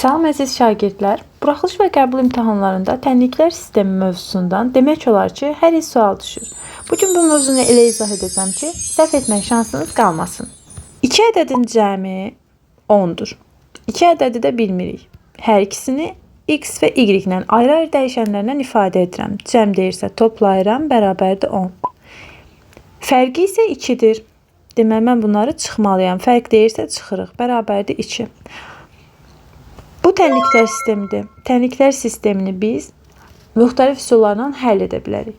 Salam əziz şagirdlər, buraxılış və qəbul imtahanlarında tənliklər sistemi mövzusundan demək olar ki, hər il sual düşür. Bugün bu mövzunu elə izah edəcəm ki, səhv etmək şansınız qalmasın. 2 ədədin cəmi 10-dur. 2 ədədi də bilmirik. Hər ikisini x və y ilə ayrı-ayrı dəyişənlərlə ifadə edirəm. Cəm deyirsə toplayıram, bərabərdir 10. Fərqi isə 2-dir. Deməli, mən bunları çıxmalıyam. Fərq deyirsə çıxırıq, bərabərdir 2. Bu tənliklər sistemidir. Tənliklər sistemini biz müxtəlif üsullarla həll edə bilərik.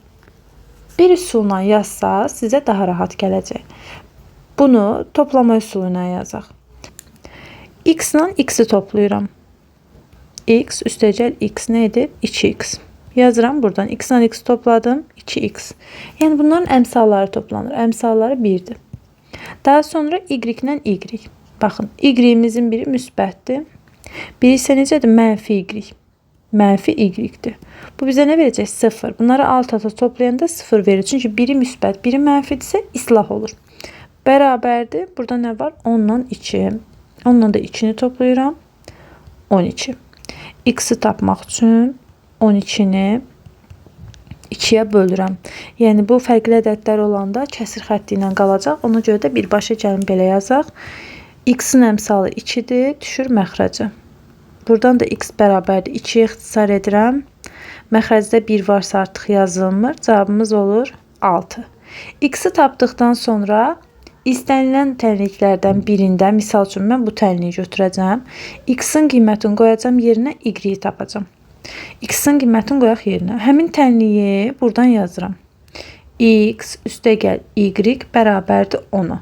Bir üsulla yazsaz sizə daha rahat gələcək. Bunu toplama üsulu ilə yazaq. X ilə x-i toplayıram. X üstəgəl x nə edir? 2x. Yazıram buradan. X ilə x topladım. 2x. Yəni bunların əmsalları toplanır. Əmsalları 1-dir. Daha sonra y ilə y. Baxın, y-imizin biri müsbətdir. Biri isə necədir? Mənfi y. Mənfi y-dir. Bu bizə nə verəcək? 0. Bunları alt-alta toplayanda 0 verir. Çünki biri müsbət, biri mənfidirsə islah olur. Bərabərdir. Burada nə var? 10 ilə 2. 10 ilə də 2-ni toplayıram. 12. X-i tapmaq üçün 12-ni 2-yə bölürəm. Yəni bu fərqli ədədlər olanda kəsir xətti ilə qalacaq. Ona görə də birbaşa gəlin belə yazaq. X-in əmsalı 2-dir, düşür məxrəcə. Buradan da x bərabərdir 2-yə ixtisar edirəm. Məxrəcdə 1 varsa artıq yazılmır. Cavabımız olur 6. X-i tapdıqdan sonra istənilən tənliklərdən birində, misal üçün mən bu tənliyi götürəcəm. X-in qiymətini qoyacam yerinə, y-i tapacam. X-in qiymətini qoyaq yerinə. Həmin tənliyi buradan yazıram. X üstəgəl y bərabərdir 10-a.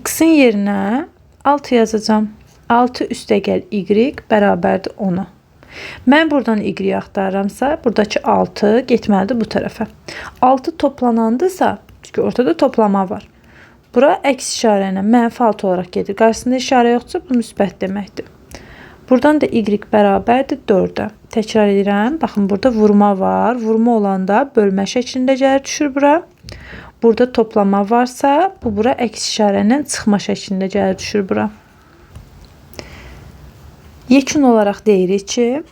X-in yerinə 6 yazacam. 6 üstəgəl y bərabərdir 10-a. Mən buradan y axtarıramsa, buradakı 6 getməlidir bu tərəfə. 6 toplanandısa, çünki ortada toplama var. Bura əks işarə ilə mənfi 6 olaraq gedir. Qarşısında işarə yoxdursa, bu müsbət deməkdir. Buradan da y bərabərdir 4-ə. Təkrar edirəm. Baxın, burada vurma var. Vurma olanda bölmə şəklində gəlir, düşür bura. Burada toplama varsa, bu bura əks işarə ilə çıxma şəklində gəlir, düşür bura. Yekun olaraq deyirik ki,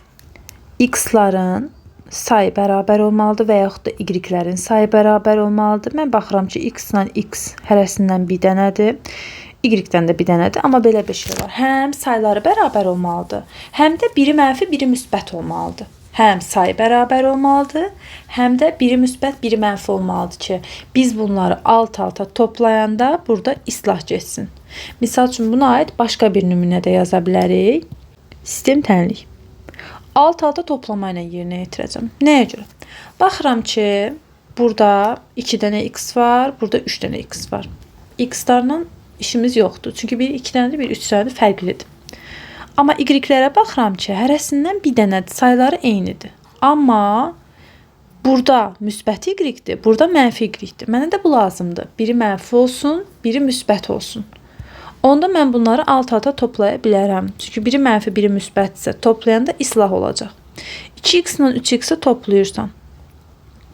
x-ların sayı bərabər olmalıdır və yaxud da y-lərin sayı bərabər olmalıdır. Mən baxıram ki, x ilə x hərəsindən bir dənədir. Y-dən də bir dənədir. Amma belə bir şey var. Həm sayları bərabər olmalıdır, həm də biri mənfi, biri müsbət olmalıdır. Həm sayı bərabər olmalıdır, həm də biri müsbət, biri mənfi olmalıdır ki, biz bunları alt-alta toplayanda burada islah getsin. Misal üçün, buna aid başqa bir nümunədə yaza bilərik. Sistem tənlik. Alt-alta toplama ilə yerinə yetirəcəm. Nəyə görə? Baxıram ki, burada 2 dənə x var, burada 3 dənə x var. X-larla işimiz yoxdur. Çünki biri 2 dənədir, biri 3 dənədir, fərqlidir. Amma y-lərə baxıram ki, hərəsindən bir dənədir, sayıları eynidir. Amma burada müsbət y-dir, burada mənfi y-dir. Mənə də bu lazımdır. Biri mənfi olsun, biri müsbət olsun. Onda mən bunları alt-alta toplaya bilərəm. Çünki biri mənfi, biri müsbətsə toplayanda islah olacaq. 2x ilə 3x-i toplayırsan.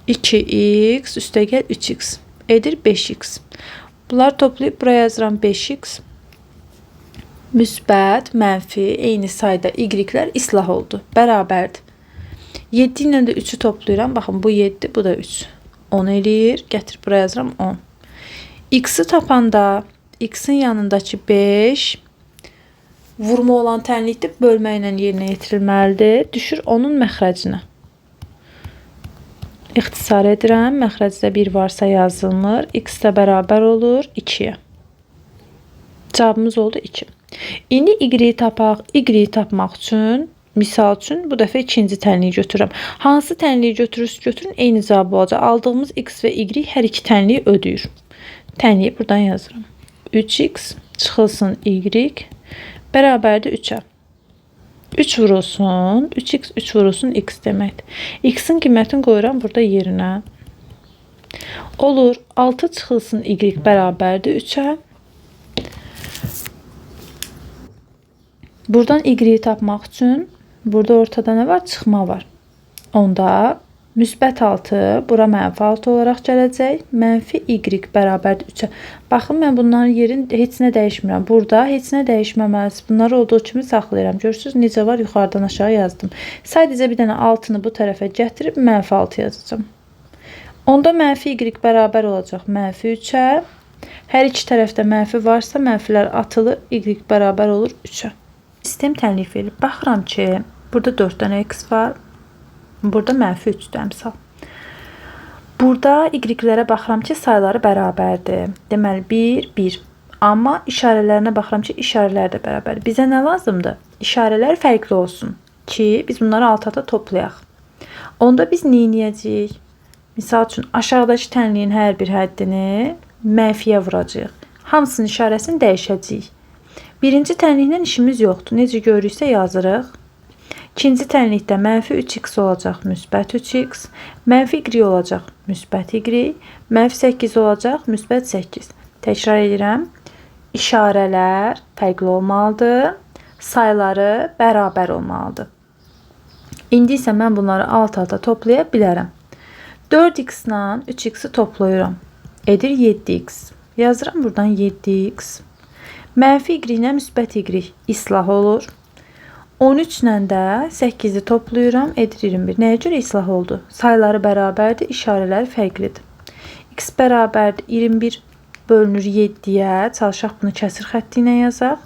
2x üstəgəl 3x edir 5x. Bunları toplayıb buraya yazıram 5x. Müsbət, mənfi, eyni sayda y-lər islah oldu. Bərabərdir. 7 ilə də 3-ü toplayıram. Baxın, bu 7, bu da 3. 10 eləyir. Gətirib buraya yazıram 10. X-i tapanda x-in yanındakı 5 vurma olan tənlikdir, bölmə ilə yerinə yetirilməlidir. Düşür onun məxrəcinə. İxtisar edirəm. Məxrəcdə 1 varsa yazılmır. X də bərabər olur 2-yə. Cavabımız oldu 2. İndi y-i tapaq. Y-i tapmaq üçün, misal üçün, bu dəfə ikinci tənliyi götürürəm. Hansı tənliyi götürürsünüz götürün, eyni cavab olacaq. Aldığımız x və y hər iki tənliyi ödəyir. Tənliyi buradan yazıram. 3x çıxılsın y bərabərdir 3-ə. 3 vurulsun, 3x, 3 vurulsun x deməkdir. X-in qiymətini qoyuram burada yerinə. Olur, 6 çıxılsın y bərabərdir 3-ə. Buradan y-i tapmaq üçün burada ortada nə var? Çıxma var. Onda Müsbət 6, bura mənfi 6 olaraq gələcək. Mənfi y bərabərdir 3-ə. Baxın, mən bunların yerini heç nə dəyişmirəm. Burada heç nə dəyişməməlidir. Bunları olduğu kimi saxlayıram. Görürsünüz, necə var? Yuxarıdan aşağı yazdım. Sadəcə bir dənə 6-nı bu tərəfə gətirib mənfi 6 yazacağım. Onda mənfi y bərabər olacaq mənfi 3-ə. Hər iki tərəfdə mənfi varsa, mənfilər atılır. Y bərabər olur 3-ə. Sistem tənlik verir. Baxıram ki, burada 4 dənə x var. Burada mənfi 3-dür əmsal. Burada y-lərə baxıram ki, sayıları bərabərdir. Deməli, 1, 1. Amma işarələrinə baxıram ki, işarələr də bərabərdir. Bizə nə lazımdır? İşarələr fərqli olsun ki, biz bunları alt-alta toplayaq. Onda biz nə edəcəyik? Misal üçün, aşağıdakı tənliyin hər bir həddini mənfiyə vuracağıq. Hamısının işarəsini dəyişəcəyik. Birinci tənliklə işimiz yoxdur. Necə görürüksə yazırıq. İkinci tənlikdə mənfi 3x olacaq, müsbət 3x. Mənfi y olacaq, müsbət y. Mənfi 8 olacaq, müsbət 8. Təkrar edirəm. İşarələr fərqli olmalıdır. Sayıları bərabər olmalıdır. İndi isə mən bunları alt-alta toplaya bilərəm. 4x ilə 3x-i toplayıram. Edir 7x. Yazıram buradan 7x. Mənfi y ilə müsbət y islah olur. 13 ilə də 8-i toplayıram, edir 21. Nəyə görə islah oldu? Sayıları bərabərdir, işarələri fərqlidir. X bərabərdir 21 bölünür 7-yə. Çalışaq bunu kəsir xətti ilə yazaq.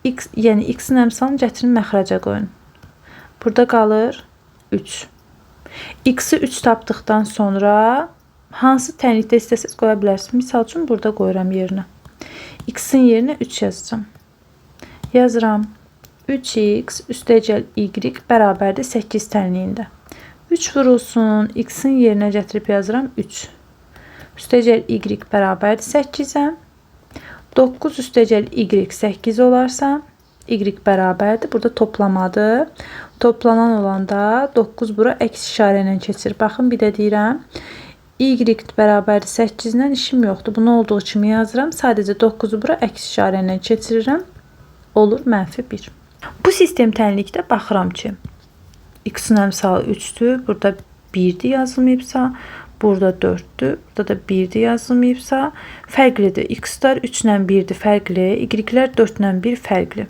X, yəni x-in əmsalını gətirin məxrəcə qoyun. Burada qalır 3. X-i 3 tapdıqdan sonra hansı tənlikdə istəsiniz qoya bilərsiniz. Misal üçün burada qoyuram yerinə. X-in yerinə 3 yazacağım. Yazıram. 3x üstəgəl y bərabərdir 8 tənliyində. 3 vurulsun, x-in yerinə gətirib yazıram 3. Üstəgəl y bərabərdir 8-ə. 9 üstəgəl y 8 olarsa, y bərabərdir. Burada toplamadır. Toplanan olanda 9 bura əks işarə ilə keçir. Baxın, bir də deyirəm. Y bərabərdir 8 ilə işim yoxdur. Bunu olduğu kimi yazıram. Sadəcə 9-u bura əks işarə ilə keçirirəm. Olur mənfi 1. Bu sistem tənlikdə baxıram ki, x-in əmsalı 3-dür, burada 1-dir yazılmayıbsa, burada 4-dür, burada da 1-dir yazılmayıbsa, fərqlidir. X-lar 3 ilə 1-dir fərqli, y-lər 4 ilə 1 fərqli.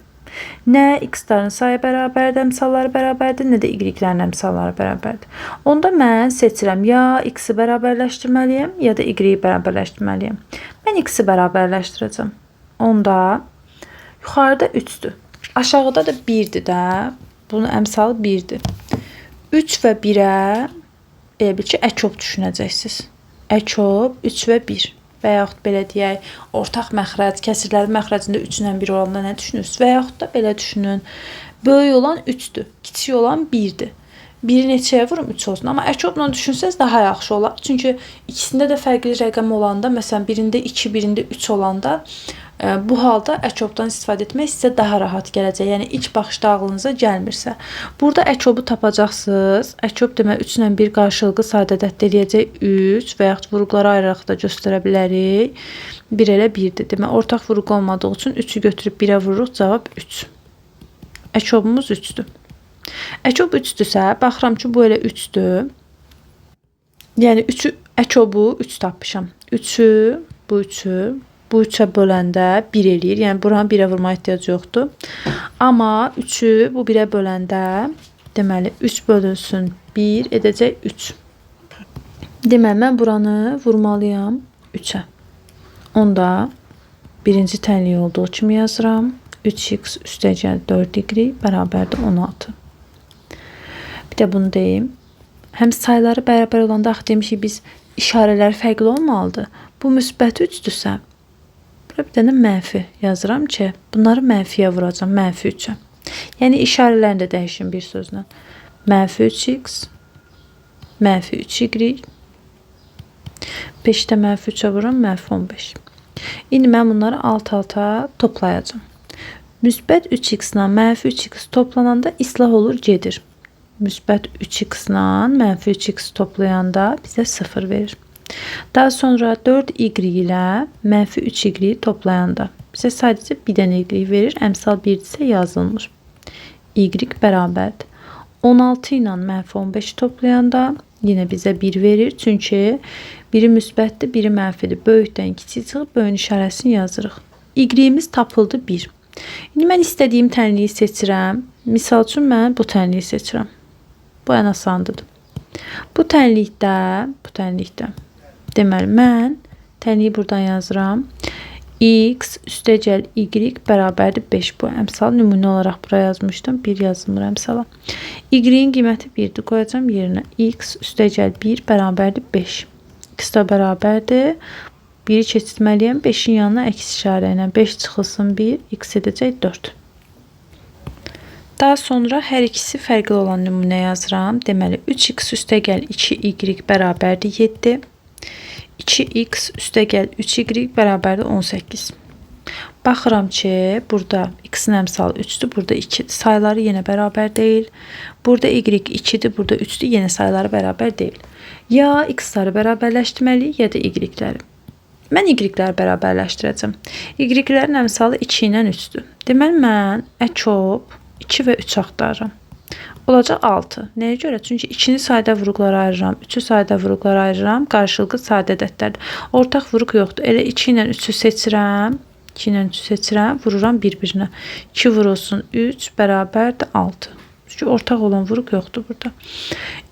Nə x-ların sayı bərabərdir, əmsalları bərabərdir, nə də y-lərin əmsalları bərabərdir. Onda mən seçirəm, ya x-i bərabərləşdirməliyəm, ya da y-i bərabərləşdirməliyəm. Mən x-i bərabərləşdirəcəm. Onda yuxarıda 3-dür. Aşağıda da 1-dir də. Bunun əmsalı 1-dir. 3 və 1-ə elə bil ki, əkob düşünəcəksiniz. Əkob 3 və 1. Və yaxud belə deyək, ortaq məxrəc, kəsirlərin məxrəcində 3 ilə 1 olanda nə düşünürsünüz? Və yaxud da belə düşünün. Böyük olan 3-dür, kiçik olan 1-dir. 1-i neçəyə vurum? 3 olsun. Amma əkobla düşünsəz daha yaxşı olar. Çünki ikisində də fərqli rəqəm olanda, məsələn, birində 2, birində 3 olanda bu halda əkobdan istifadə etmək sizə daha rahat gələcək. Yəni ilk baxışda ağlınıza gəlmirsə. Burada əkobu tapacaqsınız. Əkob demək 3 ilə 1 qarşılıqlı sadədət eləyəcək 3 və yaxud vuruqları ayıraraq da göstərə bilərik. 1 elə 1-dir. Demək ortaq vuruq olmadığı üçün 3-ü götürüb 1-ə vururuq. Cavab 3. Əkobumuz 3-dür. Əkob 3-dürsə, baxıram ki, bu elə 3-dür. Yəni 3-ü əkobu 3 tapmışam. 3-ü, bu 3-ü bu 3-ə böləndə 1 eləyir. Yəni buranın 1-ə vurma ehtiyacı yoxdur. Amma 3-ü bu 1-ə böləndə deməli 3 bölünsün 1 edəcək 3. Deməli mən buranı vurmalıyam 3-ə. Onda birinci tənlik olduğu kimi yazıram. 3x üstəgəl 4y bərabərdir 16. Bir də bunu deyim. Həm sayıları bərabər olanda axı demişik biz işarələr fərqli olmalıdır. Bu müsbət 3-dürsə, bura bir dənə mənfi yazıram ki, bunları mənfiyə vuracam, mənfi 3-ə. Yəni işarələrini də dəyişin bir sözlə. Mənfi 3x, mənfi 3y, 5-də mənfi 3-ə vuram, mənfi 15. İndi mən bunları alt-alta toplayacam. Müsbət 3x ilə mənfi 3x toplananda islah olur, gedir. Müsbət 3x ilə mənfi 3x toplayanda bizə 0 verir. Daha sonra 4y ilə mənfi 3y toplayanda bizə sadəcə bir dənə y verir. Əmsal 1-dirsə yazılmır. Y bərabərdir. 16 ilə mənfi 15 toplayanda Yine bizə 1 verir. Çünki biri müsbətdir, biri mənfidir. Böyükdən kiçik çıxıb böyün işarəsini yazırıq. Y-imiz tapıldı 1. İndi mən istədiyim tənliyi seçirəm. Misal üçün mən bu tənliyi seçirəm. Bu ən asandır. Bu tənlikdə deməli mən tənliyi buradan yazıram. X üstəgəl y bərabərdir 5. Bu əmsal nümunə olaraq bura yazmışdım. 1 yazılmır əmsala. Y-in qiyməti 1-dir. Qoyacağım yerinə. X üstəgəl 1 bərabərdir 5. X da bərabərdir. 1'i keçirməliyəm. 5'in yanına əks işarə ilə 5 çıxılsın 1. X edəcək 4. Daha sonra hər ikisi fərqli olan nümunə yazıram. Deməli 3x üstəgəl 2y bərabərdir 7. 2x üstəgəl 3y bərabərdir 18. Baxıram ki, burada x-in əmsalı 3'dür, burada 2'dir. Sayıları yenə bərabər deyil. Burada y 2'dir, burada 3'dür, yenə sayıları bərabər deyil. Ya x-ları bərabərləşdirməliyik, ya da y-ləri. Mən y-ləri bərabərləşdirəcəm. Y-lərin əmsalı 2 ilə 3'dür. Deməli, mən əkop 2 və 3 axtarıram. Olacaq 6. Nəyə görə? Çünki 2'ni sayda vuruqlara ayırıram, 3'ü sayda vuruqlara ayırıram. Qarşılıqlı sadə ədədlərdir. Ortaq vuruq yoxdur. Elə 2 ilə 3'ü seçirəm. 2 ilə 3'ü seçirəm, vururam bir-birinə. 2 vurulsun 3 bərabərdir 6. Çünki ortaq olan vuruq yoxdur burada.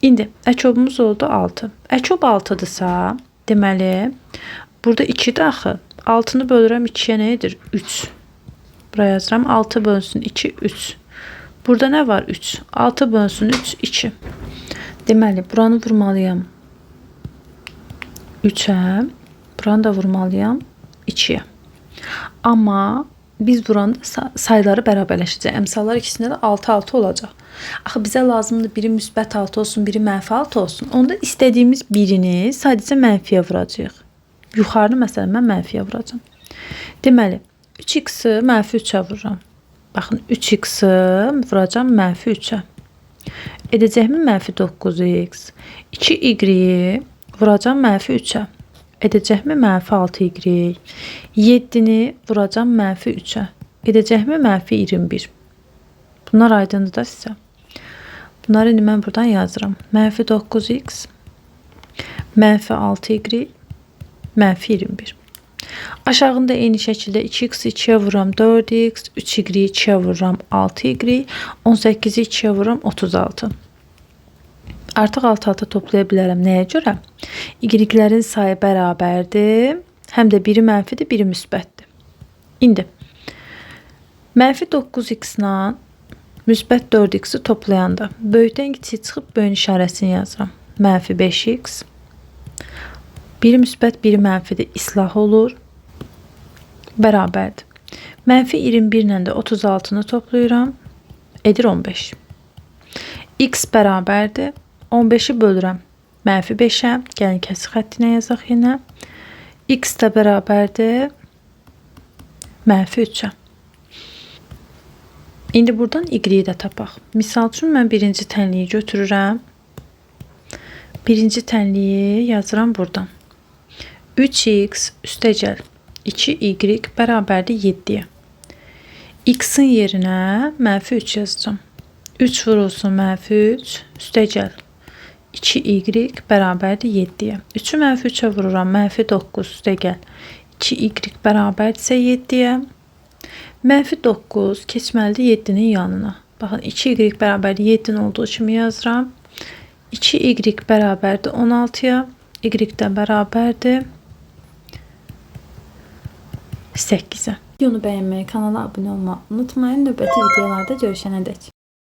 İndi əkobumuz oldu 6. Əkob 6'dırsa, deməli burada 2'dir axı. 6'nı bölürəm 2'yə nə edir? 3. Buraya yazıram. 6 bölünsün 2, 3. Burada nə var? 3. 6 bölünsün 3, 2. Deməli, buranı vurmalıyam 3'ə. Buranı da vurmalıyam 2'yə. Amma biz buranda sayıları bərabərləşəcək. Əmsallar ikisində də 6-6 olacaq. Axı bizə lazımdır biri müsbət 6 olsun, biri mənfi 6 olsun. Onda istədiyimiz birini sadəcə mənfiyə vuracağıq. Yuxarını məsələn mən mənfiyə vuracağam. Deməli, 3x-i mənfi 3'ə vururam. Baxın, 3x-i vuracağam mənfi 3'ə. Edəcəkmi mənfi 9x? 2y vuracağam mənfi 3'ə. Edəcəkmi mənfi 6y? 7'ni vuracağam mənfi 3'ə. Edəcəkmi mənfi 21? Bunlar aydındır da sizə. Bunları indi mən buradan yazıram. Mənfi 9x, mənfi 6y, mənfi 21. Aşağında eyni şəkildə 2x 2'yə vururam 4x, 3y 2'yə vururam 6y, 18'i 2'yə vururam 36. Artıq alt-alta toplaya bilərəm. Nəyə görə? Y-lərin sayı bərabərdir. Həm də biri mənfidir, biri müsbətdir. İndi mənfi 9x ilə müsbət 4x-i toplayanda böyükdən kiçik çıxıb böyün işarəsini yazıram. Mənfi 5x. Biri müsbət, biri mənfidir. İslah olur. Bərabərdir. Mənfi 21 ilə də 36'nı toplayıram. Edir 15. X bərabərdir. 15'i bölürəm. Mənfi 5'ə. Gəlin kəsik xəttinə yazaq yenə. X da bərabərdir. Mənfi 3'ə. İndi buradan y-yi də tapaq. Misal üçün mən birinci tənliyi götürürəm. Birinci tənliyi yazıram buradan. 3x üstəgəl 2y bərabərdir 7'yə. X-in yerinə mənfi 3 yazacağım. 3 vurulsun mənfi 3 üstəgəl 2y bərabərdir 7'yə. 3'ü mənfi 3'ə vururam. Mənfi 9 üstəgəl 2y bərabərdirsə 7'yə. Mənfi 9 keçməlidir 7'nin yanına. Baxın 2y bərabərdir 7'nin olduğu kimi yazıram. 2y bərabərdir 16'ya. Y də bərabərdir 8'ə. Videonu bəyənməyi, kanala abunə olmağı unutmayın. Növbəti videolarda görüşənədək.